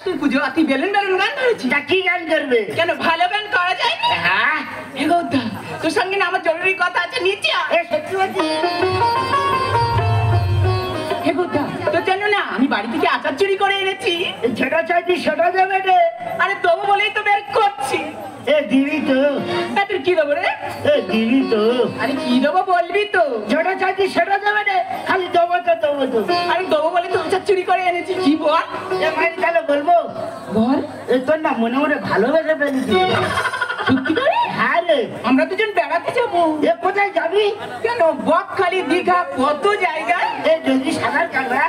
তুই পুজো তুই balloon balloon গান ধরেছিস? তা কি গান করবে? কেন ভালো গান করা যায় না? হ্যাঁ এগোদা তোর সঙ্গে না আমার জরুরি কথা আছে, নিচে আয়। এ সত্যি বলছি? এগোদা তো জানো না আমি বাড়ি থেকে আচার চুরি করে এনেছি। যেটা চাইছি সেটা দেবে রে। আরে দেবো বলেই তো বের করছি। এ দিবি তো? তুই কি দেবো রে? এ দিবি তো? আরে কি দেবো বলবি তো? যেটা চাইছি সেটা দেবে রে। খালি দেবো তো দেবো তো। আরে দেবো বলে তো আচার চুরি করে এনেছি। কি বল? এ মাইরি তাহলে বলবো? বল। এ তোর না মনে মনে ভালোবেসে ফেলেছি। সত্যি করে? হ্যাঁ রে। আমরা দুজন বেড়াতে যাবো। এ কোথায় যাবি? কেন বকখালি দীঘা কত জায়গায়। এ যদি সাঁতার কাটবা?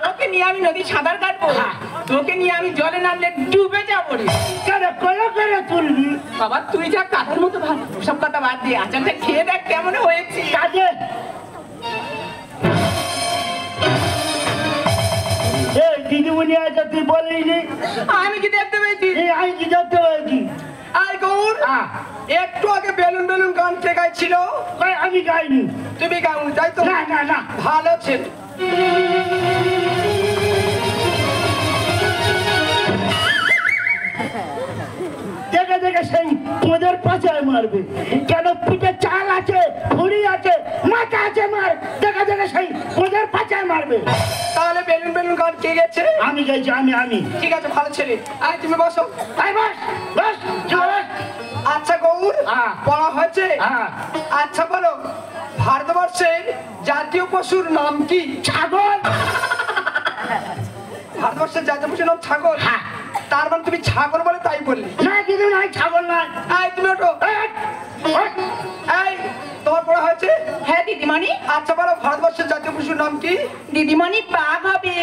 তোকে নিয়ে আমি নদী সাঁতার কাটবো, তোকে নিয়ে আমি জলে নামলে ডুবে যাবো রে। কেন কলা করে তুলবি? বাবা তুই যা কাঁথার মতো ভালো, সব কথা বাদ দিয়ে আচারটা খেয়ে দেখ কেমন হয়েছে। কাজে দিদিমণি আছে তুই বলিনি? আমি কি দেখতে পেয়েছি? আমি কি দেখতে পেয়েছি? আই গৌর একটু আগে বেলুন বেলুন গান কে গাইছিল? আমি গাইনি। তুমি গাউনি তাই তো? না না না ভালো ছেলে। দেখে দেখে সেই তোদের পাচায় মারবে। কেন পিঠে চাল আছে, ফুড়ি আছে, মাথা আছে, মার দেখে দেখে সেই তোদের পাচায় মারবে। তাহলে বেলুন বেলুন গান কে গেছে? আমি গাইছি, আমি। ঠিক আছে ভালো ছেলে, আয় তুমি বসো। আয় বস বস বস। আচ্ছা গৌর পড়া হয়েছে? আচ্ছা বলো ভারতবর্ষের জাতীয় পশুর নাম কি? ছাগল। ভারতবর্ষের জাতীয় পশুর নাম ছাগল? তার মানে তুমি ছাগল বলে তাই বললে? না কিন্তু নাই, ছাগল নয়। আয় তুমি ওঠো। এই তোমার পড়া হয়েছে? হ্যাঁ দিদিমণি। আচ্ছা বলো ভারতবর্ষের জাতীয় পশুর নাম কি? দিদিমণি বাঘ হবে।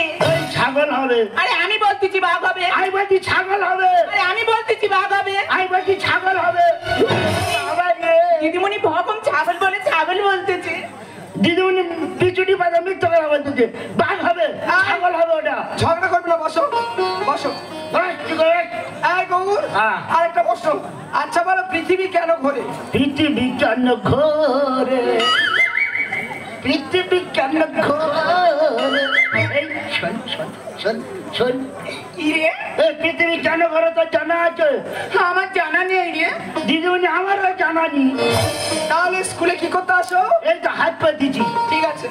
ছাগল হবে। আরে আমি বলতেছি বাঘ হবে। আমি বলছি ছাগল হবে। আরে আমি বলতেছি বাঘ হবে। আমি বলছি ছাগল হবে। দিদিমণি ভগম ছাগল বলে ছাগল বলতেছে। দিদিমণি পিছুটি পাতা মিথ্যা কথা বলতেছে। বাঘ হবে, ছাগল হবে। ওটা ঝগড়া করবে না, বসো বসো। এই গৌর আরেকটা প্রশ্ন। আচ্ছা বলো পৃথিবী কেন ঘোরে? পৃথিবী কেন ঘোরে? পৃথিবী কেন ঘোরে? এই শোন শোন শোন শোন। কি রে? পৃথিবী কেন ঘোরে তো জানা আছে? আমার জানা নেই রে। দিদিমণি আমারও জানা নেই। তাহলে স্কুলে কি করতে আসো? এই তো হাত পা দিচ্ছি। ঠিক আছে।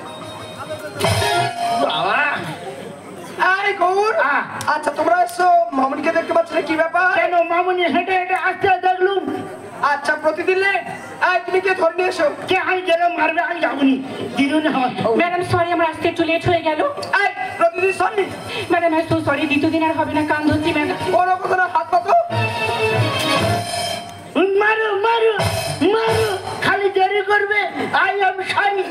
বাবা এই গৌর আচ্ছা তোমরা এসো, মামুনিকে দেখতে পাচ্ছ না, কি ব্যাপার? কেন মামুনি হেঁটে হেঁটে আসতে দেখলুম। আচ্ছা প্রতিদিন লেট। তুমি কে ধরে নিয়ে এসো। কে আমি গেলে মারবে, আমি যাবনি। দিদিমণি আমার ম্যাডাম সরি আমার আসতে একটু লেট হয়ে গেল। প্রতিদিন sorry madam. I so sorry, দ্বিতীয় দিন আর হবে না, কান ধরছি ম্যাডাম। কোনো কথা না, হাত পাতো। মারো মারো মারো, খালি দেরি করবে। I am sorry.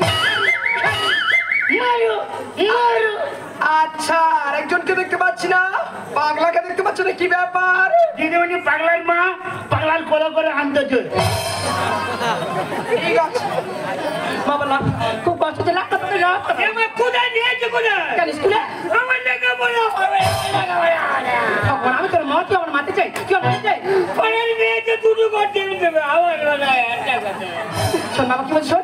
মারো মারো। আচ্ছা আরেকজনকে দেখতে পাচ্ছি না, পাগলাকে দেখতে পাচ্ছ না, কি ব্যাপার? দিদিমণি পাগলার মা পাগলার কোলে করে আনতেছে। ঠিক আছে বাবা না, খুব কষ্ট হচ্ছে, লাগতে কোথায় নিয়েছে? কোথায়? স্কুলে আমার লেখা বলো। আমি তোর মা, তুই আমার মাতে চাই, তুই আমার মাতে চাই। নিয়েছে দুটো করতে দেবে আমার। শোন বাবা কি বলছি শোন,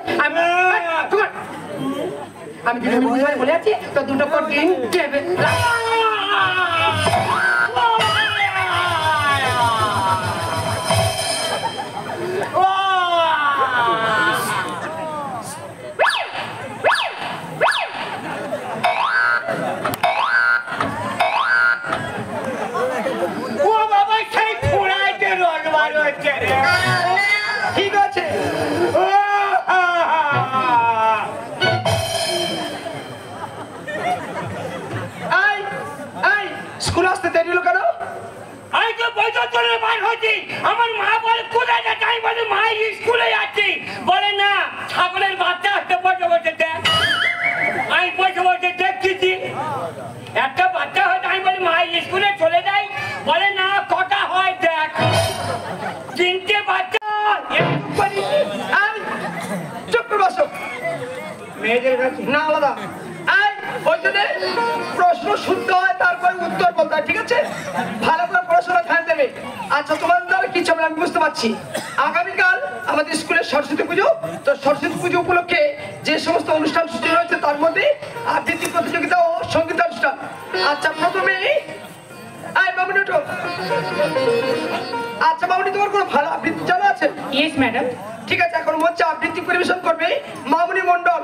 আমি দিদিমণি বলে আছি তো দুটো করে দিন দেবে। ঠিক আছে স্কুল আসতে দেরি হলো কেন? আমি তো বছর ধরে বার হচ্ছি। আমার মা বলে কোথায় যাচ্ছে, আমি বলি মা স্কুলে যাচ্ছি। বলে না ছাগলের বাচ্চা আসতে বসে বসে দেখ। আমি বসে বসে দেখছি একটা বাচ্চা হয়তো। আমি বলি মা স্কুলে চলে যাই। বলে না কটা হয় দেখ। তিনটে বাচ্চা। চুপ করে বসো। মেয়েদের কাছে না আলাদা। প্রশ্ন শুনতে হয়, তারপরে উত্তর বলতে হয়, ঠিক আছে? ভালো করে পড়াশোনা ধ্যান দেবে। আচ্ছা তোমার দ্বারা কি হবে আমি বুঝতে পারছি। আগামীকাল আমাদের স্কুলের সরস্বতী পুজো, তো সরস্বতী পুজো উপলক্ষে যে সমস্ত অনুষ্ঠান সূচি রয়েছে তার মধ্যে আবৃত্তি প্রতিযোগিতা ও সঙ্গীত অনুষ্ঠান। আচ্ছা প্রথমে আয় মামুনি ওঠো। আচ্ছা মামুনি তোমার কোনো ভালো আবৃত্তি জানা আছে? Yes madam. ঠিক আছে, এখন মঞ্চে আবৃত্তি পরিবেশন করবে মামুনি মণ্ডল।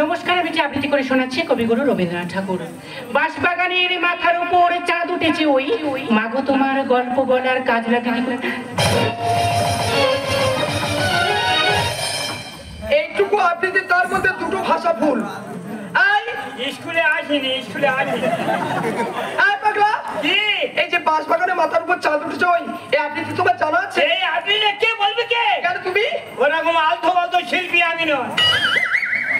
নমস্কার, আমি যে আবৃত্তি করে শোনাচ্ছি কবিগুরু রবীন্দ্রনাথ ঠাকুর। বাঁশবাগানের মাথার উপর চাঁদ উঠেছে ওই, মাগো তোমার গল্প বলার কাজ লাগে কি করে? এইটুকু আবৃত্তি, তার মধ্যে দুটো ভাষা ভুল। আয় স্কুলে আসিনি। আয় পাগলা, কি? এই যে বাঁশবাগানের মাথার উপর চাঁদ উঠেছে ওই, এই আবৃত্তি তোমার জানা আছে? এই আবৃত্তি কে বলবে কে? কেন তুমি? ওরকম আলতো শিল্পী আমি নয়।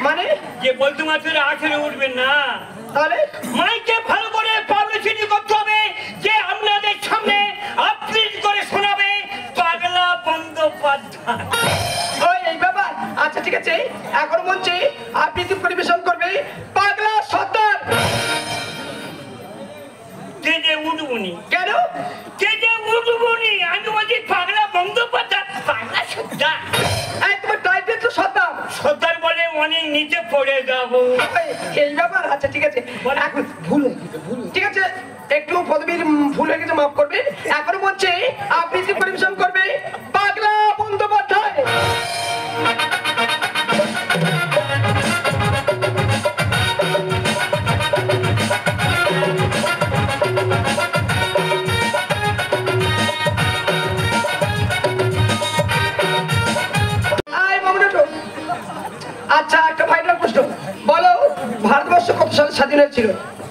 মানে যে বলতে মাত্র আসলে উঠবেন না, তাহলে মাইকে ভালো করে পাবলিসিটি করতে হবে যে আপনাদের সামনে আবৃত্তি করে শোনাবে পাগলা বন্দ্যোপাধ্যায়। ওই এই ব্যাপার। আচ্ছা ঠিক আছে, এখন মঞ্চে আবৃত্তি পরিবেশন করবে পাগলা সর্দার। কে যে উঠবুনি? কেন? কে যে উঠবুনি? আমি বলছি পাগলা বন্দ্যোপাধ্যায়, পাগলা সর্দার। এই তোমার টাইটেল তো সর্দার। সর্দার বলে অনেক নিচে পড়ে যাবো। এই ব্যাপার। আচ্ছা ঠিক আছে, এখন ভুল হয়ে গেছে, ঠিক আছে, একটু পদবীর ভুল হয়ে গেছে, মাফ করবেন। এখন মঞ্চে আবৃত্তি পরিবেশন করবে পাগলা বন্দ্যোপাধ্যায়। আচ্ছা একটা ফাইনাল প্রশ্ন, বলো ভারতবর্ষ কত সালে স্বাধীন হয়েছিল?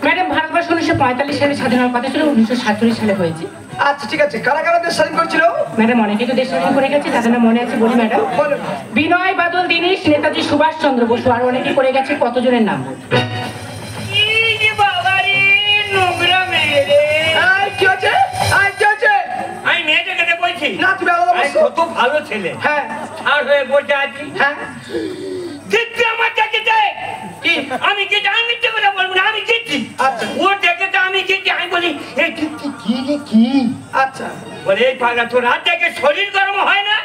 ম্যাডাম, ভারতবর্ষ 1945 সালে স্বাধীন হওয়ার কথা ছিল, 1947 সালে হয়েছে। আচ্ছা ঠিক আছে, কারা কারা দেশ স্বাধীন করেছিল? ম্যাডাম, অনেকে তো দেশ স্বাধীন করে গেছে, তাদের নাম মনে আছে বলি ম্যাডাম। বলো। বিনয় বাদল দীনেশ, নেতাজি সুভাষচন্দ্র বসু, আর অনেকে করে গেছে, কতজনের নাম? এই যে বাবারে নোংরা মেয়ে রে। এই কি হচ্ছে? এই কি হচ্ছে? আমি মেয়েটাকে বলছি না তুমি আলাদা আমি বসো। কত ভালো ছেলে, হ্যাঁ আর হয়ে বসে আছি। হ্যাঁ দেখতে আমার ডেকেছে, কি? আমি কি জানি মিথ্যে কথা বলবো না, আমি গেছি। আচ্ছা। ও ডেকেছে, আমি গেছি। আমি বলি এই কি রে কি? আচ্ছা বলে এই পাগলা তোর রাত থেকে শরীর গরম হয় না?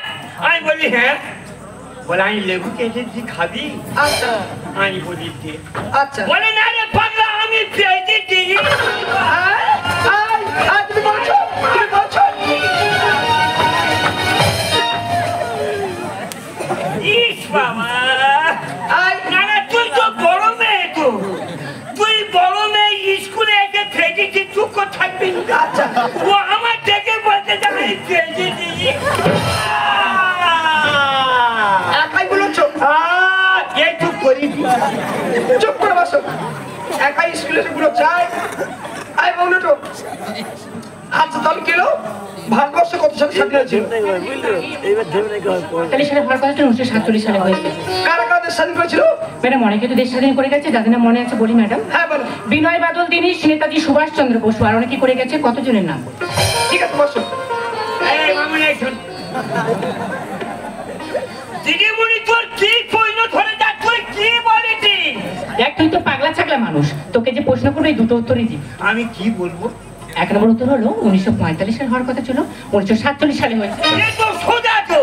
আমি বলি হ্যাঁ। বলে আমি লেবু কেটেছি খাবি? আচ্ছা আমি বলি দে। আচ্ছা। বলে না রে পাগলা আমি পেয়েছি দিই। তুমি বলছো, তুমি বলছো। ইস বাবা, আই না না তুই তো বড় মেয়ে, তো তুই বড় মেয়ে, স্কুলে এসে ফেটেছি, চুপ করে থাকবি। আচ্ছা ও আমার দেখে বলতে যে আমি ফেটেছি। একাই বলেছো? কে চুপ করি? চুপ করে বসো। একাই স্কুলে গুলো চাই। আই বলো তো। আচ্ছা তাহলে কেন ভারতবর্ষ কত সালে স্বাধীন হয়েছিল? 45 সালে হওয়ার কথা ছিল, 1947 সালে হয়েছে। কারা কারা দেশ স্বাধীন করেছিল? ম্যাডাম, অনেকে তো দেশ স্বাধীন করে গেছে, যাদের নাম মনে আছে বলি ম্যাডাম। হ্যাঁ বলো। বিনয় বাদল দীনেশ, নেতাজি সুভাষচন্দ্র বসু, আর অনেকে করে গেছে, কতজনের নাম? ঠিক আছে বসো। এই মামুনি শোন, দিদিমণি তোর কি পৈন ধরে যা, তুই কি বলেছি? দেখ, তুই তো পাগলা ছাগলা মানুষ, তোকে যে প্রশ্ন করবে এই দুটো উত্তরই দিবি। আমি কি বলবো? 1 নম্বর উত্তর হলো 1945 সালে হওয়ার কথা ছিল, 1947 সালে হয়েছে। এই তো সোজা তো,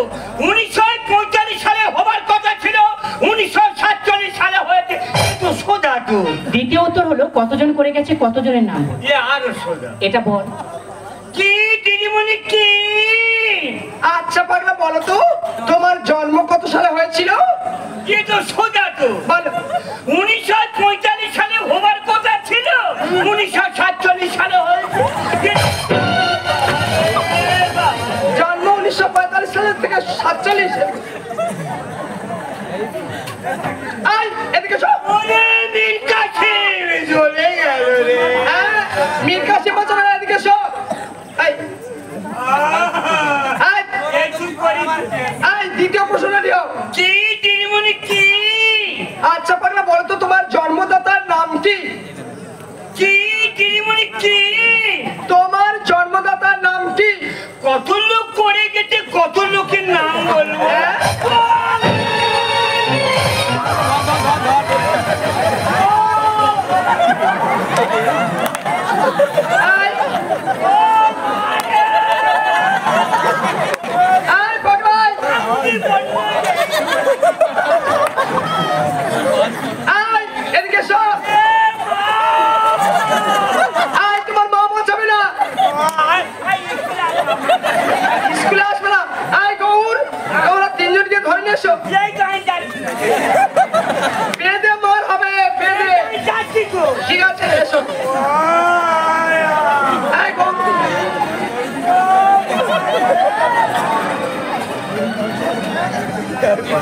1945 সালে হবার কথা ছিল, 1947 সালে হয়েছে। এই তো সোজা তো। দ্বিতীয় উত্তর হলো কতজন করে গেছে, কতজনের নাম বল। এ আরো সোজা। এটা বল। কি দিদিমণি কি? আচ্ছা পাগলা বলো তো, তোমার জন্ম কত সালে হয়েছিল? এ তো সোজা তো। বলো। 1945 সালে হবার কথা ছিল, 1947 সালে হয়েছে। জন্ম 1945 সালের থেকে 47। আই এদিকে এসো। ওরে মীর কাসিম চলে গেল রে। হ্যাঁ, মীর কাসিম বাচ্চা এদিকে এসো। আই আই এই চুপ করি। আই দ্বিতীয় প্রশ্ন দিও। কি দিদিমণি কি? আচ্ছা পাগলা বলো তো, তোমার জন্মদাতার নাম কি? কি দিদিমণি কি? তোমার জন্মদাতার নাম কি? কত লোক করে গেছে, কত লোকের নাম বলবো? হ্যাঁ? আই আই পাগলা আই এদিকে সামনে এসো। এই তো আমি যাচ্ছি। বেঁধে মার হবে, বেঁধে। আমি যাচ্ছি তো। ঠিক আছে, এসো। এই গো। এই তো।